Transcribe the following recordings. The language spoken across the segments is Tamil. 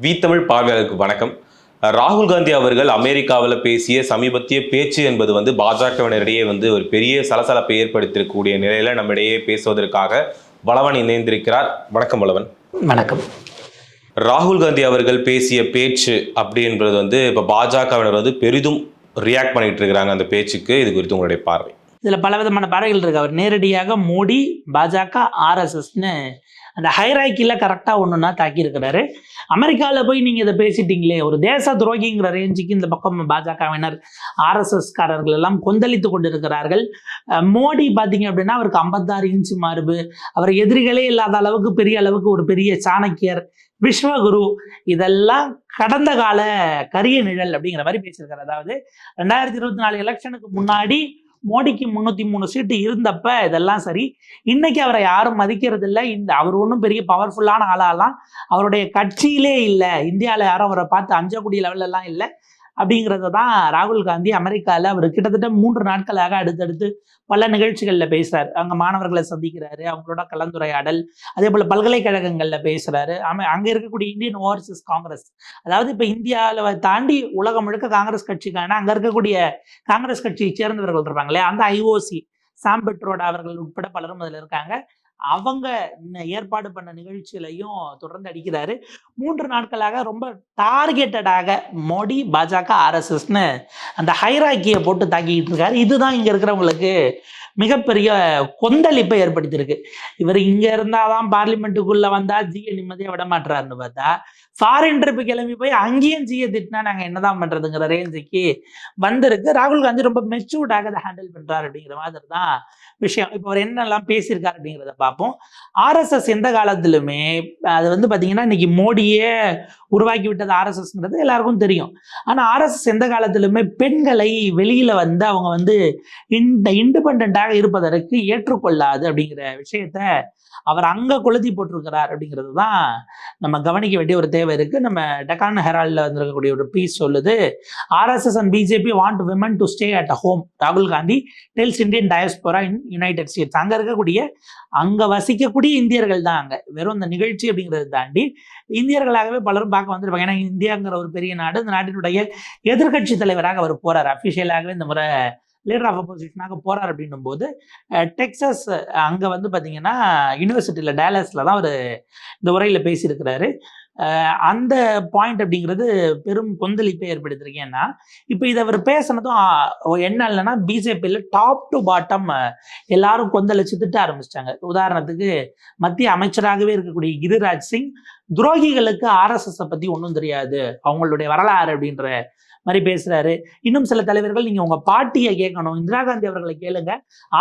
வி தமிழ் பார்வையாளருக்கு வணக்கம். ராகுல் காந்தி அவர்கள் அமெரிக்காவில் பேசிய சமீபத்திய பேச்சு என்பது பாஜகவினரிடையே ஒரு பெரிய சலசலப்பை ஏற்படுத்தக்கூடிய நிலையில நம்மிடையே பேசுவதற்காக வளவன் இணைந்திருக்கிறார். வணக்கம் வளவன். வணக்கம். ராகுல் காந்தி அவர்கள் பேசிய பேச்சு அப்படி என்பது இப்போ பாஜகவினர் பெரிதும் ரியாக்ட் பண்ணிட்டு இருக்கிறாங்க அந்த பேச்சுக்கு. இது குறித்து உங்களுடைய பார்வை? இதில் பலவிதமான பார்வைகள் இருக்கு. அவர் நேரடியாக மோடி, பாஜக, ஆர்எஸ்எஸ்ன்னு அந்த ஹைராக்கியில் கரெக்டாக ஒன்றுன்னா தாக்கியிருக்கிறாரு. அமெரிக்காவில் போய் நீங்கள் இதை பேசிட்டீங்களே, ஒரு தேச துரோகிங்கிற ரேஞ்சுக்கு இந்த பக்கம் பாஜகவினர், ஆர்எஸ்எஸ்காரர்கள் எல்லாம் கொந்தளித்து கொண்டிருக்கிறார்கள். மோடி பார்த்தீங்க அப்படின்னா அவருக்கு 56 இன்ச்சு மார்பு, அவர் எதிரிகளே இல்லாத அளவுக்கு பெரிய அளவுக்கு ஒரு பெரிய சாணக்கியர், விஸ்வகுரு, இதெல்லாம் கடந்த கால கரிய நிழல் அப்படிங்கிற மாதிரி பேசியிருக்காரு. அதாவது 2024 எலெக்ஷனுக்கு முன்னாடி மோடிக்கு 303 சீட்டு இருந்தப்ப இதெல்லாம் சரி, இன்னைக்கு அவரை யாரும் மதிக்கிறது இல்லை. அவர் ஒன்றும் பெரிய பவர்ஃபுல்லான ஆளாலாம் அவருடைய கட்சியிலே இல்லை, இந்தியாவில் யாரும் அவரை பார்த்து அஞ்சக்கூடிய லெவலெல்லாம் இல்லை அப்படிங்கிறத தான் ராகுல் காந்தி அமெரிக்காவில் அவர் கிட்டத்தட்ட 3 நாட்களாக அடுத்தடுத்து பல நிகழ்ச்சிகளில் பேசுகிறார். அங்கே மாணவர்களை சந்திக்கிறாரு, அவங்களோட கலந்துரையாடல், அதே போல் பல்கலைக்கழகங்களில் பேசுகிறாரு. அங்கே இருக்கக்கூடிய இந்தியன் ஓவர்சீஸ் காங்கிரஸ், அதாவது இப்போ இந்தியாவில் தாண்டி உலகம் முழுக்க காங்கிரஸ் கட்சிக்கான அங்கே இருக்கக்கூடிய காங்கிரஸ் கட்சியை சேர்ந்தவர்கள் இருப்பாங்களே, அந்த ஐஓசி சாம் பெட்ரோடா அவர்கள் உட்பட பலரும் அதில் இருக்காங்க. அவங்க ஏற்பாடு பண்ண நிகழ்ச்சியிலையும் தொடர்ந்து அடிக்கிறாரு. 3 நாட்களாக ரொம்ப டார்கெட்டடாக மோடி, பாஜக, ஆர்எஸ்எஸ்ன்னு அந்த ஹைராக்கியை போட்டு தாக்கிக்கிட்டு இருக்காரு. இதுதான் இங்க இருக்கிறவங்களுக்கு மிகப்பெரிய கொந்தளிப்பை ஏற்படுத்தியிருக்கு. இவர் இங்க இருந்தாதான் பார்லிமெண்ட்டுக்குள்ள வந்தா ஜியை நிம்மதியா விட மாட்டாருன்னு பார்த்தா, ஃபாரின் ட்ரிப்பு கிளம்பி போய் அங்கேயும் ஜியை திட்டினா நாங்க என்னதான் பண்றதுங்கிற ரேஞ்சுக்கு வந்திருக்கு. ராகுல் காந்தி ரொம்ப மெச்சூர்டாக அதை ஹேண்டில் பண்றாரு அப்படிங்கிற மாதிரி தான் விஷயம். இப்போ அவர் என்னெல்லாம் பேசியிருக்காரு அப்படிங்கிறத பார்ப்போம். ஆர்எஸ்எஸ் எந்த காலத்திலுமே அது பார்த்தீங்கன்னா இன்னைக்கு மோடியே உருவாக்கி விட்டது ஆர்எஸ்எஸ்ங்கிறது எல்லாருக்கும் தெரியும். ஆனால் ஆர்எஸ்எஸ் எந்த காலத்திலுமே பெண்களை வெளியில அவங்க இண்டிபெண்டாக இருப்பதற்கு ஏற்றுக்கொள்ளாது அப்படிங்கிற விஷயத்த அவர் அங்க கொளுத்தி போட்டிருக்கிறார் அப்படிங்கிறது தான் நம்ம கவனிக்க வேண்டிய ஒரு தேவை இருக்கு. நம்ம டெக்கான் ஹெரால்ட்ல வந்திருக்கக்கூடிய ஒரு பீஸ் சொல்லுது, RSS and BJP want women to stay at home. ராகுல் Gandhi tells Indian diaspora in United States. அங்க இருக்கக்கூடிய அங்க வசிக்கக்கூடிய இந்தியர்கள் தான் அங்க வெறும் இந்த நிகழ்ச்சி அப்படிங்கிறத தாண்டி இந்தியர்களாகவே பலரும் பார்க்க வந்திருப்பாங்க. ஏன்னா இந்தியாங்கிற ஒரு பெரிய நாடு, இந்த நாட்டினுடைய எதிர்கட்சி தலைவராக அவர் போறாரு. அபிஷியலாகவே இந்த முறை லீடர் ஆஃப் அப்போசிஷனாக போறார் அப்படின்னும் போது டெக்சாஸ் அங்கே பார்த்தீங்கன்னா யூனிவர்சிட்டியில் டேலஸில் தான் அவர் இந்த உரையில் பேசியிருக்கிறாரு. அந்த பாயிண்ட் அப்படிங்கிறது பெரும் கொந்தளிப்பை ஏற்படுத்திருக்கு. ஏன்னா இப்போ இதை அவர் பேசினதும் என்ன இல்லைன்னா பிஜேபியில் டாப் டு பாட்டம் எல்லாரும் கொந்தளிச்சு திட்ட ஆரம்பிச்சிட்டாங்க. உதாரணத்துக்கு மத்திய அமைச்சராகவே இருக்கக்கூடிய கிரிராஜ் சிங் துரோகிகளுக்கு ஆர்எஸ்எஸ் பற்றி ஒன்றும் தெரியாது, அவங்களுடைய வரலாறு அப்படின்ற மாதிரி பேசுறாரு. இன்னும் சில தலைவர்கள் நீங்க உங்க பாட்டியை கேட்கணும், இந்திரா காந்தி அவர்களை கேளுங்க,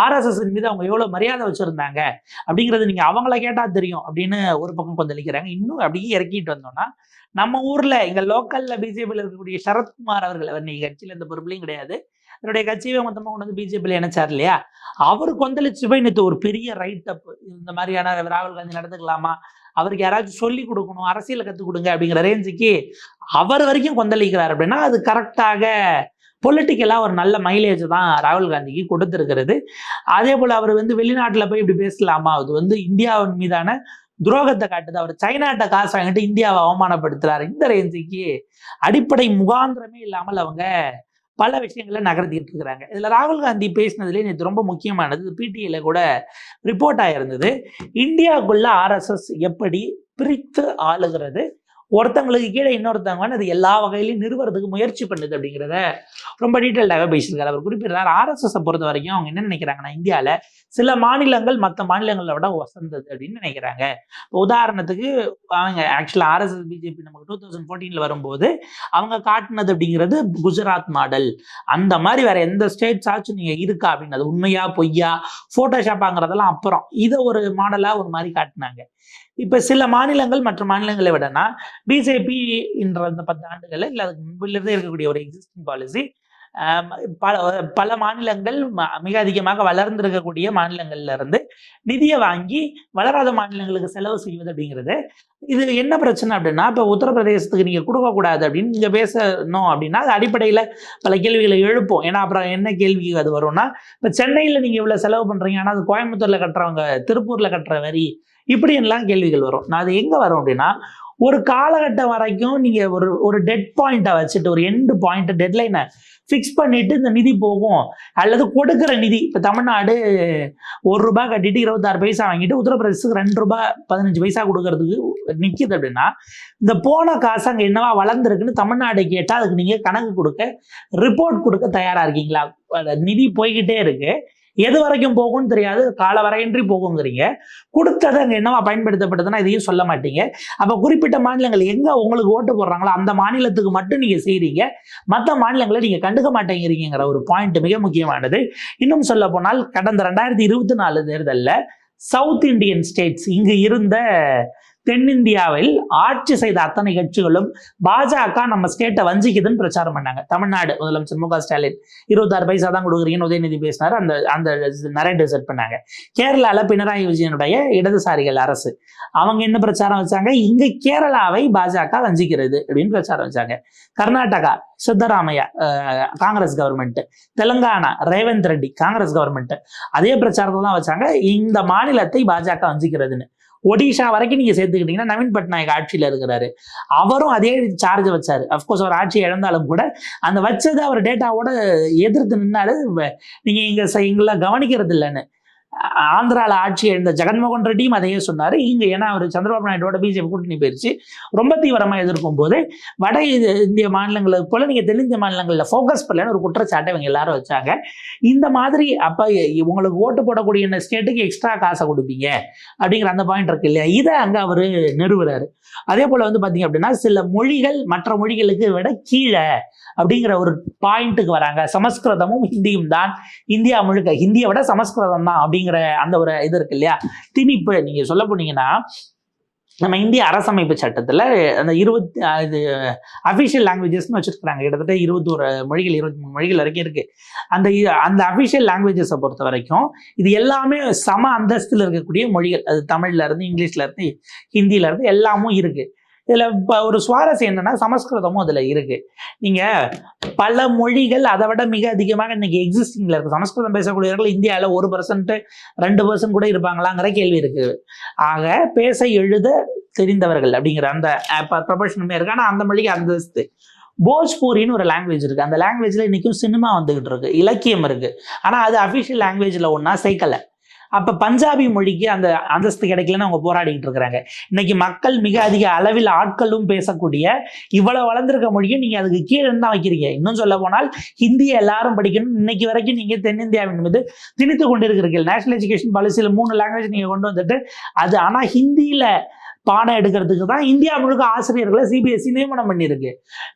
ஆர்எஸ்எஸ் மீது அவங்க எவ்வளவு மரியாதை வச்சிருந்தாங்க அப்படிங்கிறது நீங்க அவங்கள கேட்டா தெரியும் அப்படின்னு ஒரு பக்கம் கொந்தளிக்கிறாங்க. இன்னும் அப்படியே இறக்கிட்டு வந்தோம்னா நம்ம ஊர்ல இங்க லோக்கல்ல பிஜேபியில் இருக்கக்கூடிய சரத்குமார் அவர்கள், அவர் நீங்க கட்சியில எந்த பொறுப்புலையும் கிடையாது, அவருடைய கட்சியை மொத்தமா கொண்டு பிஜேபியில் இணைச்சார் இல்லையா, அவரு கொந்தளிச்சு போய் நேற்று ஒரு பெரிய ரைட் அப், இந்த மாதிரியான ராகுல் காந்தி நடந்துக்கலாமா, அவருக்கு யாராச்சும் சொல்லி கொடுக்கணும், அரசியலை கற்றுக் கொடுங்க அப்படிங்கிற ரேஞ்சுக்கு அவர் வரைக்கும் கொந்தளிக்கிறார். அப்படின்னா அது கரெக்டாக பொலிட்டிக்கலாக ஒரு நல்ல மைலேஜ் தான் ராகுல் காந்திக்கு கொடுத்துருக்கிறது. அதே போல் அவர் வெளிநாட்டில் போய் இப்படி பேசலாமா, அது இந்தியாவின் மீதான துரோகத்தை காட்டுது, அவர் சைனாட்ட காசு வாங்கிட்டு இந்தியாவை அவமானப்படுத்துறாரு. இந்த ரேஞ்சுக்கு அடிப்படை முகாந்திரமே இல்லாமல் அவங்க பல விஷயங்களை நகர்த்திட்டு இருக்கிறாங்க. இதுல ராகுல் காந்தி பேசினதுலேயே நேற்று ரொம்ப முக்கியமானது, பிடிஐல கூட ரிப்போர்ட் ஆயிருந்தது, இந்தியாவுக்குள்ள ஆர்எஸ்எஸ் எப்படி பிரித்து ஆளுகிறது, ஒருத்தங்களுக்கு கீழே இன்னொருத்தவங்க அது எல்லா வகையிலையும் நிறுவனத்துக்கு முயற்சி பண்ணுது அப்படிங்கிறத ரொம்ப டீட்டெயில்டாக பேசியிருக்காரு. அவர் குறிப்பிட்டார் ஆர்எஸ்எஸ் பொறுத்த வரைக்கும் அவங்க என்ன நினைக்கிறாங்கன்னா, இந்தியாவில் சில மாநிலங்கள் மற்ற மாநிலங்களை விட வசந்தது அப்படின்னு நினைக்கிறாங்க. உதாரணத்துக்கு அவங்க ஆக்சுவலாக ஆர்எஸ்எஸ் பிஜேபி நமக்கு 2014 வரும்போது அவங்க காட்டினது அப்படிங்கிறது குஜராத் மாடல், அந்த மாதிரி வேற எந்த ஸ்டேட்ஸ் ஆச்சும் நீங்க இருக்கா அப்படின்னு, அது உண்மையா பொய்யா போட்டோஷாப்பாங்கிறதெல்லாம் அப்புறம் இதை ஒரு மாடலா ஒரு மாதிரி காட்டினாங்க. இப்ப சில மாநிலங்கள் மற்ற மாநிலங்களை விடனா பிஜேபி என்ற இந்த 10 ஆண்டுகள் இல்லை அதுக்கு முன்பிலிருந்தே இருக்கக்கூடிய ஒரு எக்ஸிஸ்டிங் பாலிசி, பல மாநிலங்கள் மிக அதிகமாக வளர்ந்திருக்கக்கூடிய மாநிலங்கள்ல இருந்து நிதியை வாங்கி வளராத மாநிலங்களுக்கு செலவு செய்வது அப்படிங்கிறது. இது என்ன பிரச்சனை அப்படின்னா, இப்போ உத்தரப்பிரதேசத்துக்கு நீங்க கொடுக்கக்கூடாது அப்படின்னு நீங்க பேசணும் அப்படின்னா அது அடிப்படையில பல கேள்விகளை எழுப்போம். ஏன்னா அப்புறம் என்ன கேள்வி அது வரும்னா, இப்போ சென்னையில நீங்க இவ்வளவு செலவு பண்றீங்க, ஆனால் அது கோயம்புத்தூர்ல கட்டுறவங்க திருப்பூர்ல கட்டுற வரி, இப்படி எல்லாம் கேள்விகள் வரும். நான் அது எங்க வரும் அப்படின்னா, ஒரு காலகட்டம் வரைக்கும் நீங்க ஒரு டெட் பாயிண்ட்டை வச்சுட்டு ஒரு எண்டு பாயிண்ட் டெட்லைனை ஃபிக்ஸ் பண்ணிட்டு இந்த நிதி போகும், அல்லது கொடுக்குற நிதி இப்போ தமிழ்நாடு ₹1 கட்டிட்டு 26 பைசா வாங்கிட்டு உத்தரப்பிரதேசத்துக்கு ₹2.15 கொடுக்கறதுக்கு நிற்கிது அப்படின்னா, இந்த போன காசு அங்கே என்னவா வளர்ந்துருக்குன்னு தமிழ்நாடு கேட்டால் அதுக்கு நீங்கள் கணக்கு கொடுக்க, ரிப்போர்ட் கொடுக்க தயாராக இருக்கீங்களா? நிதி போய்கிட்டே இருக்கு, எது வரைக்கும் போகும்னு தெரியாது, கால வரையின்றி போகுங்கிறீங்க. கொடுத்தது அங்கே என்னவா பயன்படுத்தப்பட்டதுன்னா இதையும் சொல்ல மாட்டீங்க. அப்போ குறிப்பிட்ட மாநிலங்கள் எங்கே உங்களுக்கு ஓட்டு போடுறாங்களோ அந்த மாநிலத்துக்கு மட்டும் நீங்கள் செய்கிறீங்க, மற்ற மாநிலங்களை நீங்கள் கண்டுக்க மாட்டேங்கிறீங்கிற ஒரு பாயிண்ட் மிக முக்கியமானது. இன்னும் சொல்ல போனால் கடந்த 2024 தேர்தலில் சவுத் இந்தியன் ஸ்டேட்ஸ், இங்கு இருந்த தென்னிந்தியாவில் ஆட்சி செய்த அத்தனை கட்சிகளும் பாஜக நம்ம ஸ்டேட்டை வஞ்சிக்குதுன்னு பிரச்சாரம் பண்ணாங்க. தமிழ்நாடு முதலமைச்சர் மு க ஸ்டாலின் 26 பைசா தான் கொடுக்குறீங்கன்னு உதயநிதி பேசினார், அந்த நரேட்டிவ் செட் பண்ணாங்க. கேரளாவில் பினராயி விஜயனுடைய இடதுசாரிகள் அரசு அவங்க என்ன பிரச்சாரம் வச்சாங்க, இங்க கேரளாவை பாஜக வஞ்சிக்கிறது அப்படின்னு பிரச்சாரம் வச்சாங்க. கர்நாடகா சித்தராமையா காங்கிரஸ் கவர்மெண்ட், தெலுங்கானா ரேவந்த் ரெட்டி காங்கிரஸ் கவர்மெண்ட் அதே பிரச்சாரத்தை தான் வச்சாங்க, இந்த மாநிலத்தை பாஜக வஞ்சிக்கிறதுன்னு. ஒடிஷா வரைக்கும் நீங்க சேர்த்துக்கிட்டீங்கன்னா நவீன் பட்நாயக் ஆட்சியில இருக்கிறாரு, அவரும் அதே சார்ஜ் வச்சாரு. அப்கோர்ஸ் அவர் ஆட்சி இழந்தாலும் கூட அந்த வச்சதை அவர் டேட்டாவோட எதிர்த்து நின்னாரு. நீங்க எங்களை கவனிக்கிறது இல்லைன்னு. ஆந்திராவில் ஆட்சி எழுந்த ஜெகன்மோகன் ரெட்டியும் அதையே சொன்னார். இங்கே ஏன்னா அவர் சந்திரபாபு நாயுடோட பிஜேபி கூட்டணி போயிடுச்சு, ரொம்ப தீவிரமாக எதிர்க்கும் போது வட இந்திய மாநிலங்களுக்கு போல நீங்கள் தென்னிந்திய மாநிலங்களில் ஃபோக்கஸ் பண்ணலன்னு ஒரு குற்றச்சாட்டை இவங்க எல்லாரும் வச்சாங்க. இந்த மாதிரி அப்போ உங்களுக்கு ஓட்டு போடக்கூடிய ஸ்டேட்டுக்கு எக்ஸ்ட்ரா காசை கொடுப்பீங்க அப்படிங்கிற அந்த பாயிண்ட் இருக்கு இல்லையா, இதை அங்கே அவர் நிறுவுறாரு. அதே போல் வந்து பார்த்தீங்க அப்படின்னா சில மொழிகள் மற்ற மொழிகளுக்கு விட கீழே அப்படிங்கிற ஒரு பாயிண்ட்டுக்கு வராங்க. சமஸ்கிருதமும் ஹிந்தியும் தான் இந்தியா முழுக்க, ஹிந்தியை விட சமஸ்கிருதம் தான் அப்படிங்கிற அந்த ஒரு இது இருக்கு இல்லையா, திணிப்பு. நீங்க சொல்ல போனீங்கன்னா நம்ம இந்திய அரசமைப்பு சட்டத்தில் அந்த 20 அஃபிஷியல் லாங்குவேஜஸ்ன்னு வச்சுருக்காங்க. கிட்டத்தட்ட 21 மொழிகள் 23 மொழிகள் வரைக்கும் இருக்குது. அந்த அஃபிஷியல் லாங்குவேஜஸை பொறுத்த வரைக்கும் இது எல்லாமே சம அந்தஸ்தில் இருக்கக்கூடிய மொழிகள். அது தமிழ்லேருந்து இங்கிலீஷ்லேருந்து ஹிந்தியிலேருந்து எல்லாமும் இருக்குது. இதில் இப்போ ஒரு சுவாரஸ்யம் என்னென்னா சமஸ்கிருதமும் அதில் இருக்குது. நீங்கள் பல மொழிகள் அதை விட மிக அதிகமாக இன்றைக்கி எக்ஸிஸ்டிங்கில் இருக்குது. சமஸ்கிருதம் பேசக்கூடியவர்கள் இந்தியாவில் 1%, 2% கூட இருப்பாங்களாங்கிற கேள்வி இருக்குது. ஆக பேச எழுத தெரிந்தவர்கள் அப்படிங்கிற அந்த ப்ரொபோஷனுமே இருக்குது. ஆனால் அந்த மொழிக்கு அந்தஸ்து. போஜ்பூரின்னு ஒரு லாங்குவேஜ் இருக்குது. அந்த லாங்குவேஜில் இன்றைக்கும் சினிமா வந்துக்கிட்டு இருக்குது, இலக்கியம் இருக்குது. ஆனால் அது அஃபிஷியல் லாங்குவேஜில் ஒன்றா சேர்க்கலை. அப்போ பஞ்சாபி மொழிக்கு அந்த அந்தஸ்து கிடைக்கலன்னு அவங்க போராடிக்கிட்டு இருக்கிறாங்க. இன்னைக்கு மக்கள் மிக அதிக அளவில் ஆட்களும் பேசக்கூடிய இவ்வளவு வளர்ந்திருக்க மொழியும் நீங்க அதுக்கு கீழே தான் வைக்கிறீங்க. இன்னும் சொல்ல போனால் ஹிந்தியை எல்லாரும் படிக்கணும். இன்னைக்கு வரைக்கும் நீங்க தென்னிந்தியாவின் மீது திணித்து கொண்டிருக்கிறீர்கள். நேஷனல் எஜுகேஷன் பாலிசியில் 3 லாங்குவேஜ் நீங்க கொண்டு வந்துட்டு அது ஆனா ஹிந்தியில பாடம் எடுக்கிறதுக்கு தான் இந்தியா முழுக்க ஆசிரியர்களை சிபிஎஸ்சி நியமனம் பண்ணியிருக்கு.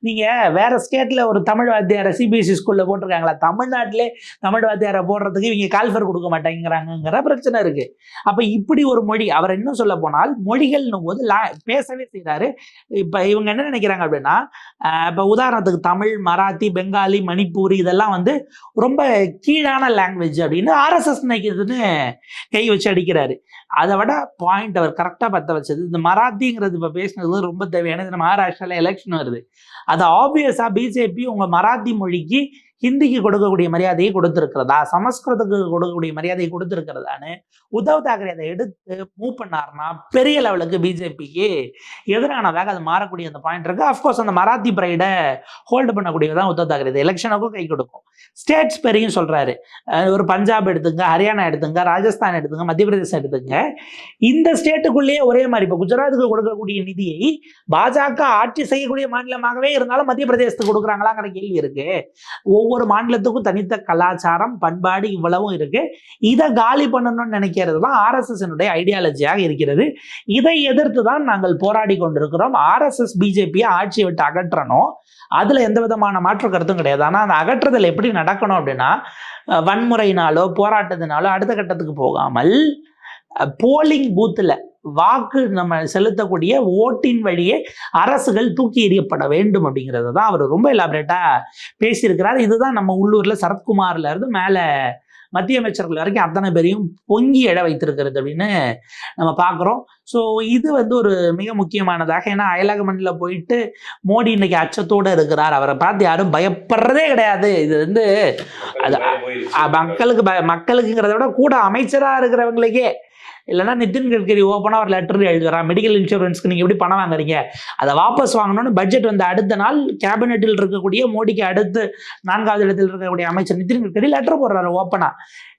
நீங்கள் வேற ஸ்டேட்டில் ஒரு தமிழ் வாத்தியாரை சிபிஎஸ்சி ஸ்கூலில் போட்டிருக்காங்களா, தமிழ்நாட்டிலே தமிழ் வாத்தியாரை போடுறதுக்கு இவங்க கால்ஃபர் கொடுக்க மாட்டேங்கிறாங்கிற பிரச்சனை இருக்குது. அப்போ இப்படி ஒரு மொழி, அவர் இன்னும் சொல்ல போனால் மொழிகள்னும் போது பேசவே செய்கிறாரு. இப்போ இவங்க என்ன நினைக்கிறாங்க அப்படின்னா, இப்போ உதாரணத்துக்கு தமிழ், மராத்தி, பெங்காலி, மணிப்பூரி இதெல்லாம் வந்து ரொம்ப கீழான லாங்குவேஜ் அப்படின்னு ஆர்எஸ்எஸ் நினைக்கிறதுன்னு கை வச்சு அடிக்கிறாரு. அதை விட பாயிண்ட் அவர் கரெக்டாக பற்ற வச்சது, இந்த மராத்திங்கிறது இப்போ பேசினது ரொம்ப தேவையானது. இந்த மகாராஷ்டிராவில் எலெக்ஷன் வருது, அது ஆப்வியஸாக பிஜேபி உங்கள் மராத்தி மொழிக்கு ஹிந்திக்கு கொடுக்கக்கூடிய மரியாதையை கொடுத்துருக்கிறதா, சமஸ்கிருதத்துக்கு கொடுக்கக்கூடிய மரியாதையை கொடுத்துருக்கிறதான்னு உத்தவ் தாக்கரே அதை எடுத்து மூவ் பண்ணார்னா பெரிய லெவலுக்கு பிஜேபிக்கு எதிரானதாக அது மாறக்கூடிய அந்த பாயிண்ட் இருக்கு. அஃப்கோர்ஸ் அந்த மராத்தி பிரைடை ஹோல்டு பண்ணக்கூடியதான் உத்தவ் தாக்கரே, இது எலெக்ஷனுக்கும் கை கொடுக்கும். ஸ்டேட்ஸ் பெரியும் சொல்றாரு, ஒரு பஞ்சாப் எடுத்துங்க, ஹரியானா எடுத்துங்க, ராஜஸ்தான் எடுத்துங்க, மத்திய பிரதேசம் எடுத்துங்க, இந்த ஸ்டேட்டுக்குள்ளேயே ஒரே மாதிரி இப்போ குஜராத்துக்கு கொடுக்கக்கூடிய நிதியை பாஜக ஆட்சி செய்யக்கூடிய மாநிலமாகவே இருந்தாலும் மத்திய பிரதேசத்துக்கு கொடுக்குறாங்களாங்கிற கேள்வி இருக்கு. ஒவ்வொரு மாநிலத்துக்கும் தனித்த கலாச்சாரம், பண்பாடு இவ்வளவும் இருக்கு. இதை காலி பண்ணணும்னு நினைக்கிறது தான் ஆர்எஸ்எஸ் ஐடியாலஜியாக இருக்கிறது. இதை எதிர்த்து தான் நாங்கள் போராடி கொண்டிருக்கிறோம். ஆர்எஸ்எஸ் பிஜேபியை ஆட்சியை விட்டு அகற்றணும், அதுல எந்த விதமான மாற்று கருத்தும் கிடையாது. ஆனால் அந்த அகற்றுதல் எப்படி நடக்கணும் அப்படின்னா, வன்முறையினாலோ போராட்டத்தினாலோ அடுத்த கட்டத்துக்கு போகாமல் போலிங் பூத்துல வாக்கு நம்ம செலுத்தக்கூடிய ஓட்டின் வழியே அரசுகள் தூக்கி எறியப்பட வேண்டும் அப்படிங்கிறத தான் அவர் ரொம்ப எலாபரேட்டா பேசியிருக்கிறார். இதுதான் நம்ம உள்ளூர்ல சரத்குமார்ல இருந்து மேல மத்திய அமைச்சர்கள் வரைக்கும் அத்தனை பேரையும் பொங்கி எழ வைத்திருக்கிறது அப்படின்னு நம்ம பார்க்குறோம். ஸோ இது வந்து ஒரு மிக முக்கியமானதாக, ஏன்னா அயலக மண்ணில் போயிட்டு மோடி இன்னைக்கு அச்சத்தோடு இருக்கிறார், அவரை பார்த்து யாரும் பயப்படுறதே கிடையாது. இது வந்து அது மக்களுக்குங்கிறத விட கூட அமைச்சராக இருக்கிறவங்களுக்கே இல்லைன்னா நிதின் கட்கரி ஓப்பனாக ஒரு லெட்டர் எழுதுறா, மெடிக்கல் இன்சூரன்ஸ்க்கு நீங்கள் எப்படி பணம் வாங்குறீங்க, அதை வாபஸ் வாங்கணும்னு பட்ஜெட் வந்து அடுத்த நாள் கேபினெட்டில் இருக்கக்கூடிய மோடிக்கு அடுத்து 4வது இடத்தில் இருக்கக்கூடிய அமைச்சர் நிதின் கட்கரி லெட்டர் போடுறாரு ஓப்பனா.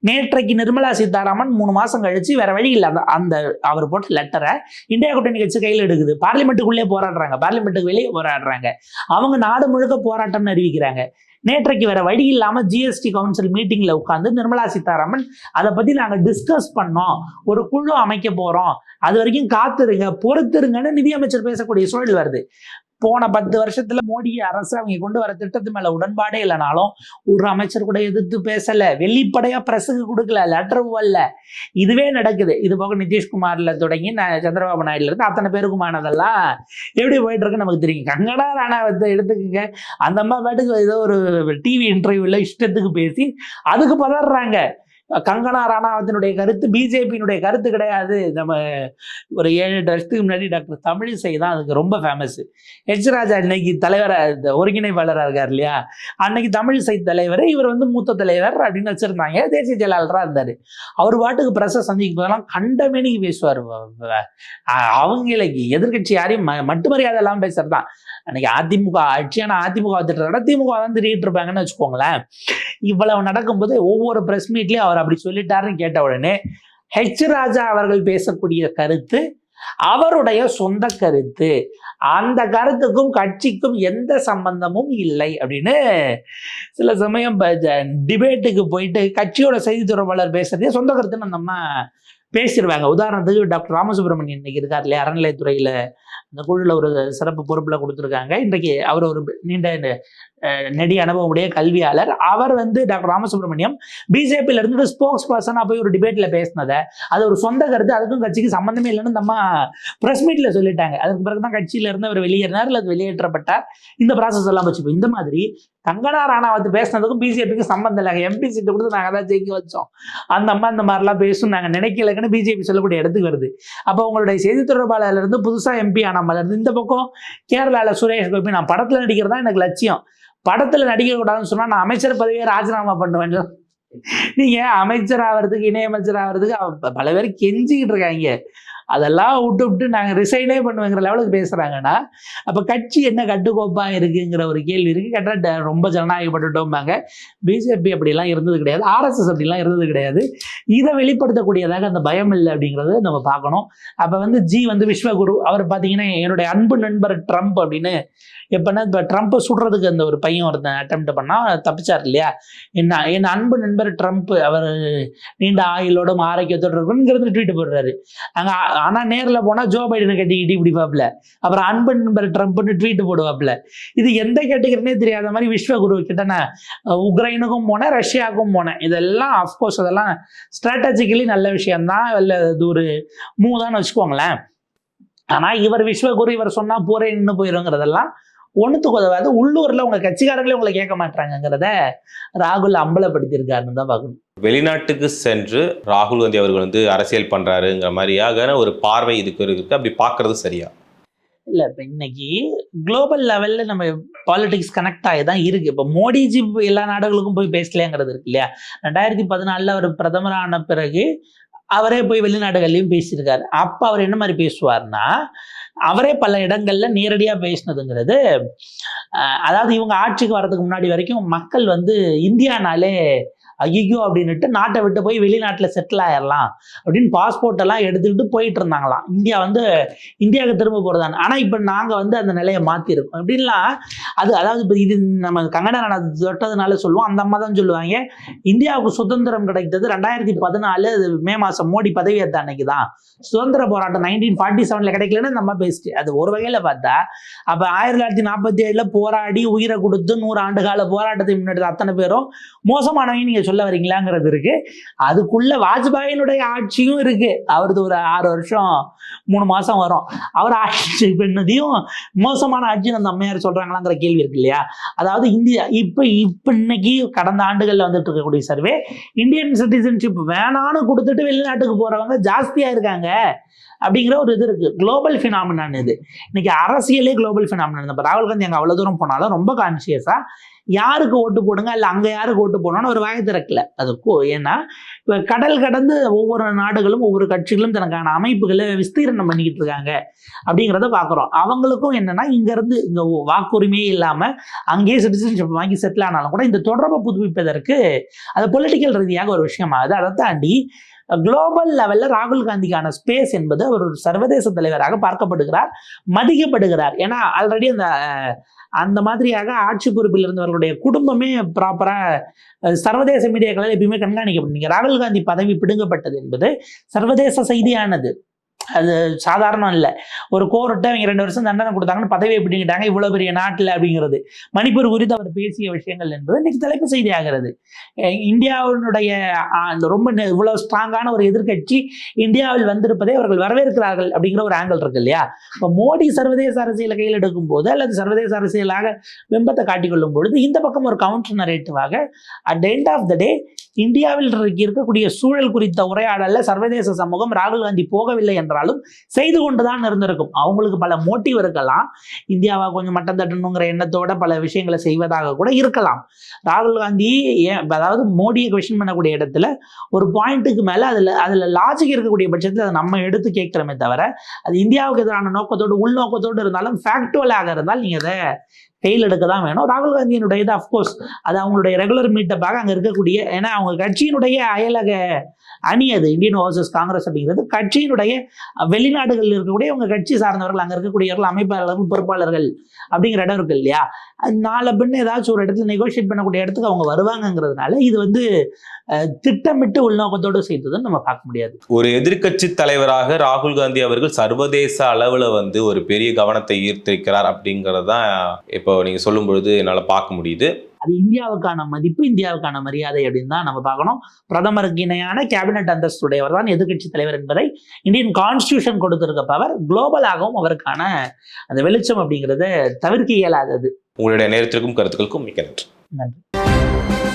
நேற்றைக்கு நிர்மலா சீதாராமன் 3 மாசம் கழிச்சு வேற வழி இல்லை அந்த அவர் போட்ட லெட்டரை இந்தியா கூட்டணி கட்சி கையில் எடுக்குது. பார்லிமெண்ட்டுக்குள்ளே போராடுறாங்க, பார்லிமெண்ட்டுக்கு வெளியே போராடுறாங்க, அவங்க நாடு முழுக்க போராட்டம்னு அறிவிக்கிறாங்க. நேற்றைக்கு வேற வழி இல்லாம ஜிஎஸ்டி கவுன்சில் மீட்டிங்ல உட்கார்ந்து நிர்மலா சீதாராமன் அதை பத்தி நாங்க டிஸ்கஸ் பண்ணோம், ஒரு குழு அமைக்க போறோம், அது வரைக்கும் காத்துருங்க பொறுத்துருங்கன்னு நிதியமைச்சர் பேசக்கூடிய சூழல் வருது. போன 10 வருஷத்துல மோடி அரசு அவங்க கொண்டு வர திட்டத்து மேல உடன்பாடே இல்லைனாலும் ஒரு அமைச்சர் கூட எதிர்த்து பேசல, வெளிப்படையா பிரஸுக்கு கொடுக்கல, லெட்டர் போடல. இதுவே நடக்குது. இது போக நிதிஷ்குமார்ல தொடங்கி சந்திரபாபு நாயுடுல இருந்து அத்தனை பேருக்குமானதெல்லாம் எப்படி போயிட்டு இருக்குன்னு நமக்கு தெரியும். கங்கனா ராணாவத்தை எடுத்துக்கங்க, அந்த அம்மா பாட்டுக்கு ஏதோ ஒரு டிவி இன்டர்வியூல இஷ்டத்துக்கு பேசி அதுக்கு பதறாங்க. கங்கனா ராணாவத்தினுடைய கருத்து பிஜேபியினுடைய கருத்து கிடையாது. நம்ம ஒரு 7-8 வருஷத்துக்கு முன்னாடி டாக்டர் தமிழிசை தான் அதுக்கு ரொம்ப ஃபேமஸ். ஹெச் ராஜா இன்னைக்கு தலைவராக ஒருங்கிணைப்பாளராக இருக்கார் இல்லையா, அன்னைக்கு தமிழிசை தலைவர், இவர் வந்து மூத்த தலைவர் அப்படின்னு வச்சிருந்தாங்க. தேசிய செயலாளராக இருந்தார். அவர் பாட்டுக்கு பிரஸை சந்திக்கும் போதெல்லாம் கண்டமேனிக்கு பேசுவார். அவங்களுக்கு எதிர்கட்சி யாரையும் மட்டு மரியாதை எல்லாம் பேசுறது தான். அன்னைக்கு அதிமுக ஆட்சியான அதிமுக திட்டத்தோட திமுக தான் திரிகிட்டு இருப்பாங்கன்னு வச்சுக்கோங்களேன். இவ்வளவு நடக்கும்போது ஒவ்வொரு பிரஸ் மீட்லயும் அவர் அப்படி சொல்லிட்டாருன்னு கேட்ட உடனே ஹெச் ராஜா அவர்கள் பேசக்கூடிய கருத்து அவருடைய சொந்த கருத்து, அந்த கருத்துக்கும் கட்சிக்கும் எந்த சம்பந்தமும் இல்லை அப்படின்னு சில சமயம் டிபேட்டுக்கு போயிட்டு கட்சியோட செய்தி தொடர்பாளர் பேசுறதே சொந்த கருத்துன்னு அந்த அம்மா பேசிடுவாங்க. உதாரணத்துக்கு டாக்டர் ராமசுப்ரமணியன் இன்னைக்கு இருக்கார் இல்லையா, அறநிலையத்துறையில அந்த குழுல ஒரு சிறப்பு பொறுப்புல கொடுத்துருக்காங்க. இன்றைக்கு அவர் ஒரு நீண்ட நெடிய அனுபவமுடைய கல்வியாளர். அவர் வந்து டாக்டர் ராமசுப்ரமணியம் பிஜேபியில இருந்து ஸ்போக்ஸ் பர்சனா போய் ஒரு டிபேட்ல பேசினதை அது ஒரு சொந்த கருத்து, அதுக்கும் கட்சிக்கு சம்பந்தமே இல்லைன்னு நம்ம பிரஸ் மீட்ல சொல்லிட்டாங்க. அதுக்கு பிறகுதான் கட்சியில இருந்து அவர் வெளியேறினார், அது வெளியேற்றப்பட்டார். இந்த ப்ராசஸ் எல்லாம் வச்சு இந்த மாதிரி கங்கனா ராணாவத் பேசினதுக்கும் பிஜேபிக்கு சம்பந்தம் இல்லை. எம்பி சீட்டு கொடுத்து நாங்கள் தான் ஜெயிக்க வச்சோம், அந்த அம்மா இந்த மாதிரிலாம் பேசும் நாங்கள் நினைக்கலன்னு பிஜேபி சொல்லக்கூடிய இடத்துக்கு வருது. அப்போ உங்களுடைய செய்தி தொடர்பாளர்ல இருந்து புதுசா எம்பி ஆனாமல் இருந்து இந்த பக்கம் கேரளால சுரேஷ் கோபி நான் படத்துல நடிக்கிறதா எனக்கு லட்சியம், படத்துல நடிக்க கூடாதுன்னு சொன்னா நான் அமைச்சர் பதவியை ராஜினாமா பண்ணுவேன். நீங்க அமைச்சர் ஆகிறதுக்கு இணையமைச்சர் ஆகிறதுக்கு பல பேர் கெஞ்சிக்கிட்டு இருக்காங்க. அதெல்லாம் விட்டு நாங்கள் ரிசைனே பண்ணுவேங்கிற லெவலுக்கு பேசுகிறாங்கன்னா அப்போ கட்சி என்ன கட்டுக்கோப்பாக இருக்குங்கிற ஒரு கேள்வி இருக்குது. கேட்டால் ரொம்ப ஜனநாயகப்பட்டுட்டோம்பாங்க. பிஜேபி அப்படிலாம் இருந்தது கிடையாது, ஆர்எஸ்எஸ் அப்படிலாம் இருந்தது கிடையாது. இதை வெளிப்படுத்தக்கூடியதாக அந்த பயம் இல்லை அப்படிங்கிறத நம்ம பார்க்கணும். அப்போ வந்து விஸ்வகுரு அவர் பார்த்தீங்கன்னா என்னுடைய அன்பு நண்பர் ட்ரம்ப் அப்படின்னு எப்படின்னா இப்போ ட்ரம்ப்பை சுடுறதுக்கு அந்த ஒரு பையன் ஒருத்தன் அட்டெம்ப்ட் பண்ணால் தப்பிச்சார் இல்லையா. என் அன்பு நண்பர் ட்ரம்ப் அவர் நீண்ட ஆயுளோடும் ஆரோக்கியத்தோடு இருக்குங்கிறது ட்வீட் போடுறாரு. அங்கே ஆனால் நேரில் போனால் ஜோ பைடனை கட்டிக்கிட்டு இப்படி பார்ப்பல, அப்புறம் அன்பு நண்பர் ட்ரம்ப்னு ட்வீட் போடுவாப்புல. இது எந்த கேட்டகரினே தெரியாத மாதிரி விஸ்வகுரு கிட்ட நான் உக்ரைனுக்கும் போனேன், ரஷ்யாவுக்கும் போனேன். இதெல்லாம் அஃப்கோர்ஸ் அதெல்லாம் ஸ்ட்ராட்டஜிக்கலி நல்ல விஷயம்தான், இல்லை இது ஒரு மூதான்னு வச்சுக்கோங்களேன். ஆனால் இவர் விஸ்வகுரு இவர் சொன்னால் போரே நின்று போயிருங்கிறதெல்லாம் ஒன்றுத்துக்கு உதவாது. உள்ளூரில் உங்கள் கட்சிக்காரர்களே உங்களை கேட்க மாட்டாங்கிறத ராகுல் அம்பலப்படுத்தியிருக்காருன்னு தான் பார்க்கணும். வெளிநாட்டுக்கு சென்று ராகுல் காந்தி அவர்கள் வந்து அரசியல் பண்றாருங்கிற மாதிரியாக ஒரு பார்வை இதுக்கு இருக்கு. அப்படி பார்க்கறது சரியா? இல்லை, இப்போ இன்னைக்கு குளோபல் லெவலில் நம்ம பாலிடிக்ஸ் கனெக்ட் ஆகி தான் இருக்குது. இப்போ மோடிஜி எல்லா நாடுகளுக்கும் போய் பேசலையாங்கிறது இருக்கு இல்லையா. 2014 அவர் பிரதமரான பிறகு அவரே போய் வெளிநாடுகள்லையும் பேசியிருக்காரு. அப்போ அவர் என்ன மாதிரி பேசுவார்னா, அவரே பல இடங்கள்ல நேரடியாக பேசினதுங்கிறது, அதாவது இவங்க ஆட்சிக்கு வர்றதுக்கு முன்னாடி வரைக்கும் மக்கள் வந்து இந்தியானாலே ஐயோ அப்படின்னுட்டு நாட்டை விட்டு போய் வெளிநாட்டில் செட்டில் ஆயிடலாம் அப்படின்னு பாஸ்போர்ட் எல்லாம் எடுத்துக்கிட்டு போயிட்டு இருந்தாங்களாம். இந்தியாவுக்கு திரும்ப போகிறதான. ஆனால் இப்போ நாங்கள் வந்து அந்த நிலையை மாற்றிருக்கோம் அப்படின்லாம். அதாவது இப்போ இது நம்ம கங்கனா ராணாவத் தொட்டதுனால சொல்லுவோம். அந்த அம்மா தான் சொல்லுவாங்க, இந்தியாவுக்கு சுதந்திரம் கிடைத்தது 2014 மே மாதம் மோடி பதவி ஏற்ற அன்னைக்கு தான். சுதந்திர போராட்டம் 1947 கிடைக்கலன்னு நம்ம பேசிட்டு அது ஒரு வகையில் பார்த்தா அப்போ 1947 போராடி உயிரை கொடுத்து 100 ஆண்டு கால போராட்டத்தை முன்னெடுத்த அத்தனை பேரும் மோசமானவங்க நீங்க சொல்ல வரீங்களாங்கிறது இருக்கு. அதுக்குள்ள வாஜ்பாயினுடைய ஆட்சியும் இருக்கு. அவரது ஒரு 6 வருஷம் 3 மாசம் வரும். அவர் ஆட்சி பண்ணதையும் மோசமான ஆட்சி அந்த அம்மையார் சொல்றாங்களாங்கிற கேள்வி இருக்கு இல்லையா. அதாவது இந்தியா இப்ப இன்னைக்கு கடந்த ஆண்டுகள்ல வந்துட்டு இருக்கக்கூடிய சர்வே, இந்தியன் சிட்டிசன்ஷிப் வேணான்னு கொடுத்துட்டு வெளிநாட்டுக்கு போறவங்க ஜாஸ்தியா இருக்காங்க. அப்படிங்கிற ஒரு இது இருக்கு. குளோபல் ஃபினாமினான் இது. இன்னைக்கு அரசியலே குளோபல் ஃபினாமினான். இப்போ ராகுல் காந்தி அங்கே அவ்வளோ தூரம் போனாலும் ரொம்ப கான்சியஸா யாருக்கு ஓட்டு போடுங்க இல்லை அங்கே யாருக்கு ஓட்டு போடணும்னு ஒரு வாய் திறக்கல. அதுக்கும் ஏன்னா இப்போ கடல் கடந்து ஒவ்வொரு நாடுகளும் ஒவ்வொரு கட்சிகளும் தனக்கான அமைப்புகளை விஸ்தீரணம் பண்ணிக்கிட்டு இருக்காங்க அப்படிங்கிறத பார்க்குறோம். அவங்களுக்கும் என்னன்னா இங்கேருந்து இங்கே வாக்குரிமையே இல்லாமல் அங்கேயே சிட்டிசன்ஷிப் வாங்கி செட்டில் ஆனாலும் கூட இந்த தொடர்பை புதுப்பிப்பதற்கு அது பொலிட்டிக்கல் ரீதியாக ஒரு விஷயமாகுது. அதை தாண்டி குளோபல் லெவலில் ராகுல் காந்திக்கான ஸ்பேஸ் என்பது அவர் ஒரு சர்வதேச தலைவராக பார்க்கப்படுகிறார், மதிக்கப்படுகிறார். ஏன்னா ஆல்ரெடி அந்த மாதிரியாக ஆட்சி பொறுப்பில் இருந்தவர்களுடைய குடும்பமே ப்ராப்பராக சர்வதேச மீடியாக்களால் எப்பயுமே கண்காணிக்கப்படும். ராகுல் காந்தி பதவி பிடுங்கப்பட்டது என்பது சர்வதேச செய்தியானது, அது சாதாரணம் இல்லை. ஒரு கோர்ட்டை அவங்க 2 வருஷம் தண்டனை கொடுத்தாங்கன்னு பதவியை பிடிங்கிட்டாங்க இவ்வளோ பெரிய நாட்டில் அப்படிங்கிறது. மணிப்பூர் குறித்து அவர் பேசிய விஷயங்கள் என்பது இன்னைக்கு தலைப்பு செய்தி ஆகிறது. இந்தியாவினுடைய அந்த ரொம்ப இவ்வளோ ஸ்ட்ராங்கான ஒரு எதிர்க்கட்சி இந்தியாவில் வந்திருப்பதை அவர்கள் வரவேற்கிறார்கள் அப்படிங்கிற ஒரு ஆங்கிள் இருக்கு இல்லையா? இப்போ மோடி சர்வதேச அரசியலை கையில் எடுக்கும் போது அல்லது சர்வதேச அரசியலாக பிம்பத்தை காட்டிக்கொள்ளும் பொழுது இந்த பக்கம் ஒரு கவுண்டர் நரேட்டிவாக at the end of the day இந்தியாவில் இருக்கக்கூடிய சூழல் குறித்த உரையாடலில் சர்வதேச சமூகம் ராகுல் காந்தி போகவில்லை என்றாலும் செய்து கொண்டுதான் இருந்திருக்கும். அவங்களுக்கு பல மோட்டிவ் இருக்கலாம், இந்தியாவை கொஞ்சம் மட்டம் தட்டணுங்கிற எண்ணத்தோட பல விஷயங்களை செய்வதாக கூட இருக்கலாம். ராகுல் காந்தி அதாவது மோடியை கொஸ்டின் பண்ணக்கூடிய இடத்துல ஒரு பாயிண்ட்டுக்கு மேலே அதில் லாஜிக் இருக்கக்கூடிய பட்சத்தில் அதை நம்ம எடுத்து கேட்கிறோமே தவிர அது இந்தியாவுக்கு எதிரான நோக்கத்தோடு உள்நோக்கத்தோடு இருந்தாலும் ஃபேக்டுவலாக இருந்தால் நீங்கள் அதை கையில் எடுக்க தான் வேணும். ராகுல் காந்தியினுடைய இது அஃப்கோர்ஸ் அது அவங்களுடைய ரெகுலர் மீட்டப்பாக அங்கே இருக்கக்கூடிய, ஏன்னா அவங்க கட்சியினுடைய அயலக அணி அது இந்தியன் ஓவர்சீஸ் காங்கிரஸ் அப்படிங்கிறது கட்சியினுடைய வெளிநாடுகளில் இருக்கக்கூடிய அவங்க கட்சி சார்ந்தவர்கள், அங்கே இருக்கக்கூடியவர்கள், அமைப்பாளர்கள், பொறுப்பாளர்கள் அப்படிங்கிற இடம் இருக்கு இல்லையா? நாளை பின்ன ஏதாச்சும் ஒரு இடத்துல நெகோஷியேட் பண்ணக்கூடிய இடத்துக்கு அவங்க வருவாங்கங்கிறதுனால இது திட்டமிட்டு உள்நோக்கத்தோடு செய்ததுன்னு நம்ம பார்க்க முடியாது. ஒரு எதிர்க்கட்சி தலைவராக ராகுல் காந்தி அவர்கள் சர்வதேச அளவில் ஒரு பெரிய கவனத்தை ஈர்த்திருக்கிறார் அப்படிங்கிறதான் இப்போ நீங்க சொல்லும் பொழுது என்னால் பார்க்க முடியுது. அது இந்தியாவுக்கான மதிப்பு, இந்தியாவுக்கான மரியாதை அப்படின்னு தான் நம்ம பார்க்கணும். பிரதமருக்கு இணையான கேபினட் அந்தஸ்துடையவர் தான் எதிர்க்கட்சி தலைவர் என்பதை இந்தியன் கான்ஸ்டியூஷன் கொடுத்திருக்க பவர் குளோபலாகவும் அவருக்கான அந்த வெளிச்சம் அப்படிங்கிறத தவிர்க்க இயலாதது. உங்களுடைய நேரத்திற்கும் கருத்துக்களுக்கும் மிக்க நன்றி. நன்றி.